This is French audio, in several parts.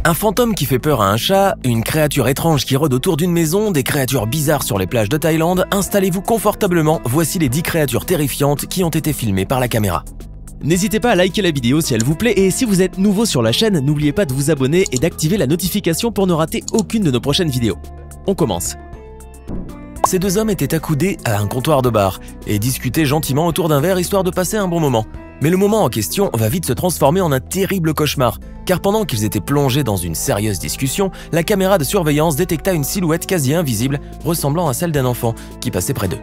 Un fantôme qui fait peur à un chat, une créature étrange qui rôde autour d'une maison, des créatures bizarres sur les plages de Thaïlande, installez-vous confortablement, voici les 10 créatures terrifiantes qui ont été filmées par la caméra. N'hésitez pas à liker la vidéo si elle vous plaît et si vous êtes nouveau sur la chaîne, n'oubliez pas de vous abonner et d'activer la notification pour ne rater aucune de nos prochaines vidéos. On commence. Ces deux hommes étaient accoudés à un comptoir de bar et discutaient gentiment autour d'un verre histoire de passer un bon moment. Mais le moment en question va vite se transformer en un terrible cauchemar, car pendant qu'ils étaient plongés dans une sérieuse discussion, la caméra de surveillance détecta une silhouette quasi invisible ressemblant à celle d'un enfant qui passait près d'eux.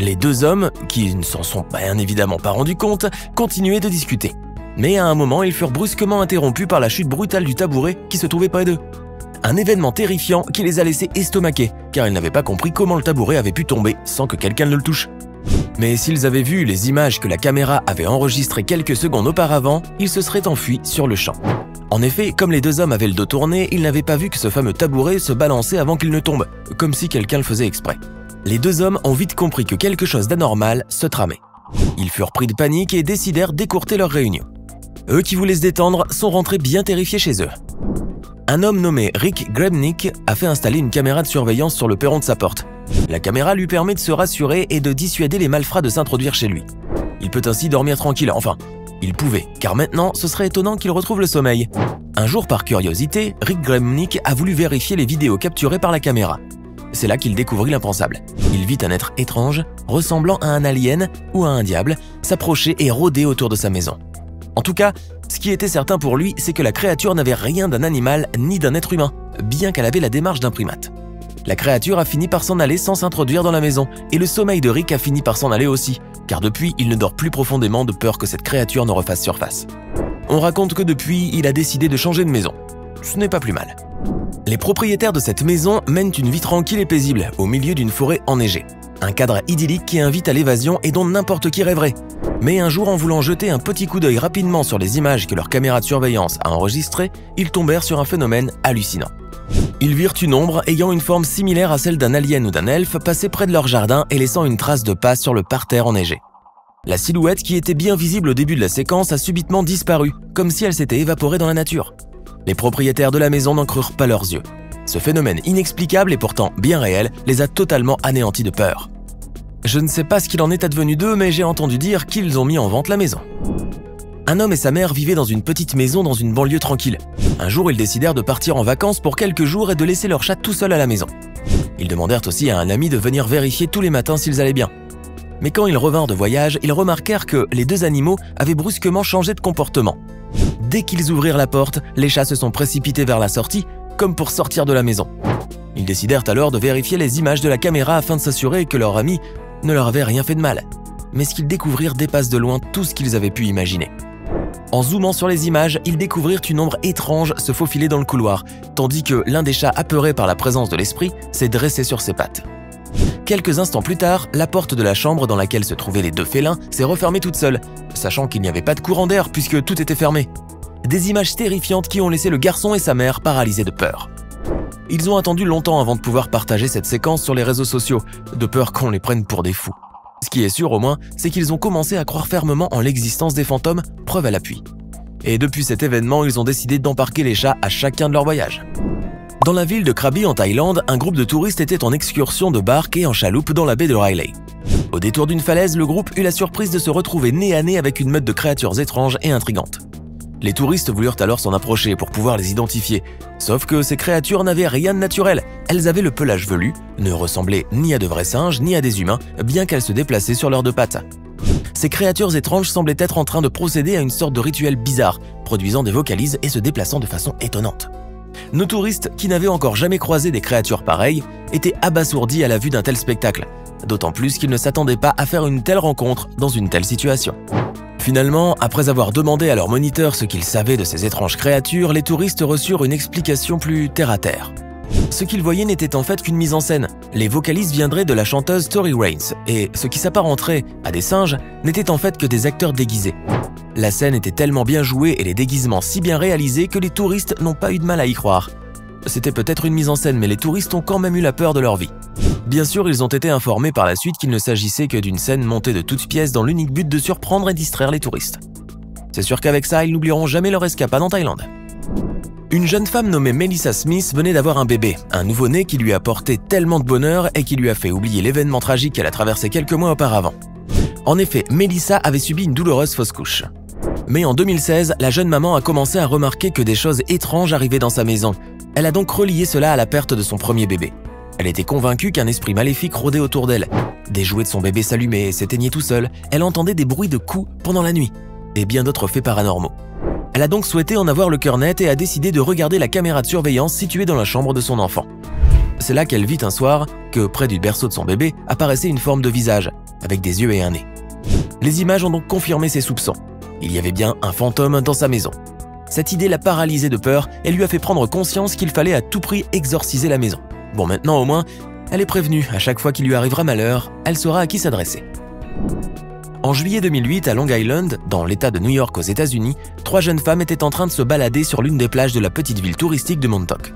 Les deux hommes, qui ne s'en sont bien évidemment pas rendus compte, continuaient de discuter. Mais à un moment, ils furent brusquement interrompus par la chute brutale du tabouret qui se trouvait près d'eux. Un événement terrifiant qui les a laissés estomaqués, car ils n'avaient pas compris comment le tabouret avait pu tomber sans que quelqu'un ne le touche. Mais s'ils avaient vu les images que la caméra avait enregistrées quelques secondes auparavant, ils se seraient enfuis sur le champ. En effet, comme les deux hommes avaient le dos tourné, ils n'avaient pas vu que ce fameux tabouret se balançait avant qu'il ne tombe, comme si quelqu'un le faisait exprès. Les deux hommes ont vite compris que quelque chose d'anormal se tramait. Ils furent pris de panique et décidèrent d'écourter leur réunion. Eux qui voulaient se détendre sont rentrés bien terrifiés chez eux. Un homme nommé Rick Grebnick a fait installer une caméra de surveillance sur le perron de sa porte. La caméra lui permet de se rassurer et de dissuader les malfrats de s'introduire chez lui. Il peut ainsi dormir tranquille, enfin, il pouvait, car maintenant ce serait étonnant qu'il retrouve le sommeil. Un jour, par curiosité, Rick Grebnick a voulu vérifier les vidéos capturées par la caméra. C'est là qu'il découvrit l'impensable. Il vit un être étrange, ressemblant à un alien ou à un diable, s'approcher et rôder autour de sa maison. En tout cas, ce qui était certain pour lui, c'est que la créature n'avait rien d'un animal ni d'un être humain, bien qu'elle avait la démarche d'un primate. La créature a fini par s'en aller sans s'introduire dans la maison, et le sommeil de Rick a fini par s'en aller aussi, car depuis, il ne dort plus profondément de peur que cette créature ne refasse surface. On raconte que depuis, il a décidé de changer de maison. Ce n'est pas plus mal. Les propriétaires de cette maison mènent une vie tranquille et paisible, au milieu d'une forêt enneigée. Un cadre idyllique qui invite à l'évasion et dont n'importe qui rêverait. Mais un jour, en voulant jeter un petit coup d'œil rapidement sur les images que leur caméra de surveillance a enregistrées, ils tombèrent sur un phénomène hallucinant. Ils virent une ombre ayant une forme similaire à celle d'un alien ou d'un elfe passer près de leur jardin et laissant une trace de pas sur le parterre enneigé. La silhouette qui était bien visible au début de la séquence a subitement disparu, comme si elle s'était évaporée dans la nature. Les propriétaires de la maison n'en crurent pas leurs yeux. Ce phénomène inexplicable et pourtant bien réel les a totalement anéantis de peur. Je ne sais pas ce qu'il en est advenu d'eux, mais j'ai entendu dire qu'ils ont mis en vente la maison. Un homme et sa mère vivaient dans une petite maison dans une banlieue tranquille. Un jour, ils décidèrent de partir en vacances pour quelques jours et de laisser leur chat tout seul à la maison. Ils demandèrent aussi à un ami de venir vérifier tous les matins s'ils allaient bien. Mais quand ils revinrent de voyage, ils remarquèrent que les deux animaux avaient brusquement changé de comportement. Dès qu'ils ouvrirent la porte, les chats se sont précipités vers la sortie, comme pour sortir de la maison. Ils décidèrent alors de vérifier les images de la caméra afin de s'assurer que leur ami ne leur avait rien fait de mal. Mais ce qu'ils découvrirent dépasse de loin tout ce qu'ils avaient pu imaginer. En zoomant sur les images, ils découvrirent une ombre étrange se faufiler dans le couloir, tandis que l'un des chats apeuré par la présence de l'esprit s'est dressé sur ses pattes. Quelques instants plus tard, la porte de la chambre dans laquelle se trouvaient les deux félins s'est refermée toute seule, sachant qu'il n'y avait pas de courant d'air puisque tout était fermé. Des images terrifiantes qui ont laissé le garçon et sa mère paralysés de peur. Ils ont attendu longtemps avant de pouvoir partager cette séquence sur les réseaux sociaux, de peur qu'on les prenne pour des fous. Ce qui est sûr au moins, c'est qu'ils ont commencé à croire fermement en l'existence des fantômes, preuve à l'appui. Et depuis cet événement, ils ont décidé d'embarquer les chats à chacun de leurs voyages. Dans la ville de Krabi en Thaïlande, un groupe de touristes était en excursion de barque et en chaloupe dans la baie de Riley. Au détour d'une falaise, le groupe eut la surprise de se retrouver nez à nez avec une meute de créatures étranges et intrigantes. Les touristes voulurent alors s'en approcher pour pouvoir les identifier, sauf que ces créatures n'avaient rien de naturel. Elles avaient le pelage velu, ne ressemblaient ni à de vrais singes ni à des humains, bien qu'elles se déplaçaient sur leurs deux pattes. Ces créatures étranges semblaient être en train de procéder à une sorte de rituel bizarre, produisant des vocalises et se déplaçant de façon étonnante. Nos touristes, qui n'avaient encore jamais croisé des créatures pareilles, étaient abasourdis à la vue d'un tel spectacle, d'autant plus qu'ils ne s'attendaient pas à faire une telle rencontre dans une telle situation. Finalement, après avoir demandé à leur moniteur ce qu'ils savaient de ces étranges créatures, les touristes reçurent une explication plus terre-à-terre. Ce qu'ils voyaient n'était en fait qu'une mise en scène. Les vocalises viendraient de la chanteuse Tory Lanez, et ce qui s'apparenterait à des singes n'était en fait que des acteurs déguisés. La scène était tellement bien jouée et les déguisements si bien réalisés que les touristes n'ont pas eu de mal à y croire. C'était peut-être une mise en scène, mais les touristes ont quand même eu la peur de leur vie. Bien sûr, ils ont été informés par la suite qu'il ne s'agissait que d'une scène montée de toutes pièces dans l'unique but de surprendre et distraire les touristes. C'est sûr qu'avec ça, ils n'oublieront jamais leur escapade en Thaïlande. Une jeune femme nommée Melissa Smith venait d'avoir un bébé, un nouveau-né qui lui a apporté tellement de bonheur et qui lui a fait oublier l'événement tragique qu'elle a traversé quelques mois auparavant. En effet, Melissa avait subi une douloureuse fausse couche. Mais en 2016, la jeune maman a commencé à remarquer que des choses étranges arrivaient dans sa maison. Elle a donc relié cela à la perte de son premier bébé. Elle était convaincue qu'un esprit maléfique rôdait autour d'elle. Des jouets de son bébé s'allumaient et s'éteignaient tout seuls. Elle entendait des bruits de coups pendant la nuit et bien d'autres faits paranormaux. Elle a donc souhaité en avoir le cœur net et a décidé de regarder la caméra de surveillance située dans la chambre de son enfant. C'est là qu'elle vit un soir que, près du berceau de son bébé, apparaissait une forme de visage, avec des yeux et un nez. Les images ont donc confirmé ses soupçons. Il y avait bien un fantôme dans sa maison. Cette idée l'a paralysée de peur et lui a fait prendre conscience qu'il fallait à tout prix exorciser la maison. Bon, maintenant au moins, elle est prévenue. À chaque fois qu'il lui arrivera malheur, elle saura à qui s'adresser. En juillet 2008, à Long Island, dans l'État de New York aux États-Unis, 3 jeunes femmes étaient en train de se balader sur l'une des plages de la petite ville touristique de Montauk.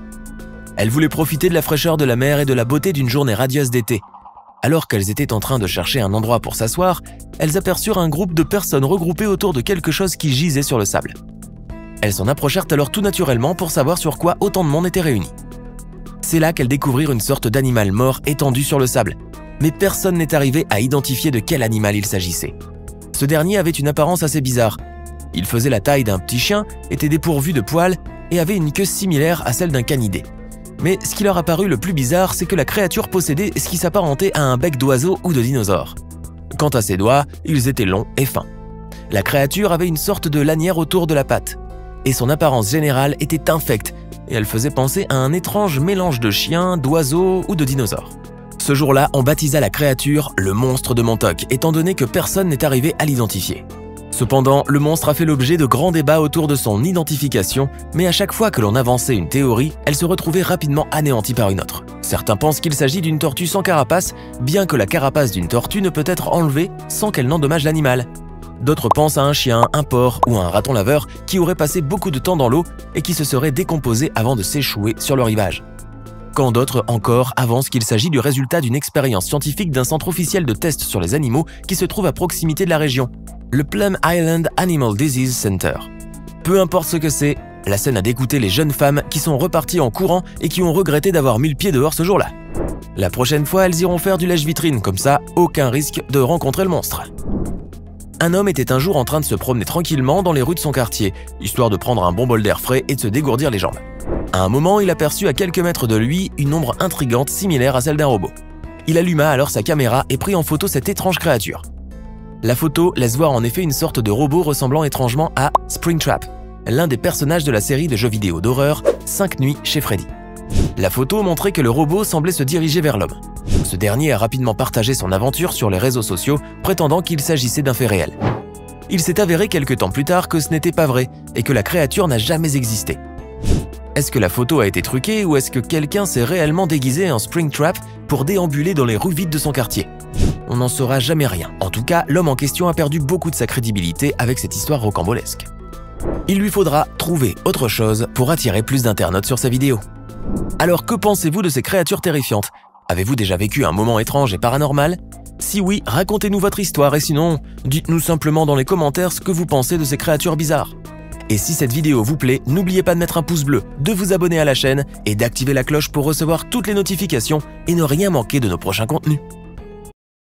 Elles voulaient profiter de la fraîcheur de la mer et de la beauté d'une journée radieuse d'été. Alors qu'elles étaient en train de chercher un endroit pour s'asseoir, elles aperçurent un groupe de personnes regroupées autour de quelque chose qui gisait sur le sable. Elles s'en approchèrent alors tout naturellement pour savoir sur quoi autant de monde était réuni. C'est là qu'elles découvrirent une sorte d'animal mort étendu sur le sable. Mais personne n'est arrivé à identifier de quel animal il s'agissait. Ce dernier avait une apparence assez bizarre. Il faisait la taille d'un petit chien, était dépourvu de poils et avait une queue similaire à celle d'un canidé. Mais ce qui leur a paru le plus bizarre, c'est que la créature possédait ce qui s'apparentait à un bec d'oiseau ou de dinosaure. Quant à ses doigts, ils étaient longs et fins. La créature avait une sorte de lanière autour de la patte, et son apparence générale était infecte, et elle faisait penser à un étrange mélange de chien, d'oiseau ou de dinosaure. Ce jour-là, on baptisa la créature le monstre de Montauk, étant donné que personne n'est arrivé à l'identifier. Cependant, le monstre a fait l'objet de grands débats autour de son identification, mais à chaque fois que l'on avançait une théorie, elle se retrouvait rapidement anéantie par une autre. Certains pensent qu'il s'agit d'une tortue sans carapace, bien que la carapace d'une tortue ne peut être enlevée sans qu'elle n'endommage l'animal. D'autres pensent à un chien, un porc ou un raton laveur qui aurait passé beaucoup de temps dans l'eau et qui se serait décomposé avant de s'échouer sur le rivage. Quand d'autres encore avancent qu'il s'agit du résultat d'une expérience scientifique d'un centre officiel de tests sur les animaux qui se trouve à proximité de la région, le Plum Island Animal Disease Center. Peu importe ce que c'est, la scène a dégoûté les jeunes femmes qui sont reparties en courant et qui ont regretté d'avoir mis le pied dehors ce jour-là. La prochaine fois, elles iront faire du lèche-vitrine, comme ça, aucun risque de rencontrer le monstre. Un homme était un jour en train de se promener tranquillement dans les rues de son quartier, histoire de prendre un bon bol d'air frais et de se dégourdir les jambes. À un moment, il aperçut à quelques mètres de lui une ombre intrigante similaire à celle d'un robot. Il alluma alors sa caméra et prit en photo cette étrange créature. La photo laisse voir en effet une sorte de robot ressemblant étrangement à Springtrap, l'un des personnages de la série de jeux vidéo d'horreur 5 nuits chez Freddy. La photo montrait que le robot semblait se diriger vers l'homme. Ce dernier a rapidement partagé son aventure sur les réseaux sociaux, prétendant qu'il s'agissait d'un fait réel. Il s'est avéré quelques temps plus tard que ce n'était pas vrai et que la créature n'a jamais existé. Est-ce que la photo a été truquée ou est-ce que quelqu'un s'est réellement déguisé en Springtrap pour déambuler dans les rues vides de son quartier? On n'en saura jamais rien. En tout cas, l'homme en question a perdu beaucoup de sa crédibilité avec cette histoire rocambolesque. Il lui faudra trouver autre chose pour attirer plus d'internautes sur sa vidéo. Alors que pensez-vous de ces créatures terrifiantes? Avez-vous déjà vécu un moment étrange et paranormal? Si oui, racontez-nous votre histoire et sinon, dites-nous simplement dans les commentaires ce que vous pensez de ces créatures bizarres. Et si cette vidéo vous plaît, n'oubliez pas de mettre un pouce bleu, de vous abonner à la chaîne et d'activer la cloche pour recevoir toutes les notifications et ne rien manquer de nos prochains contenus.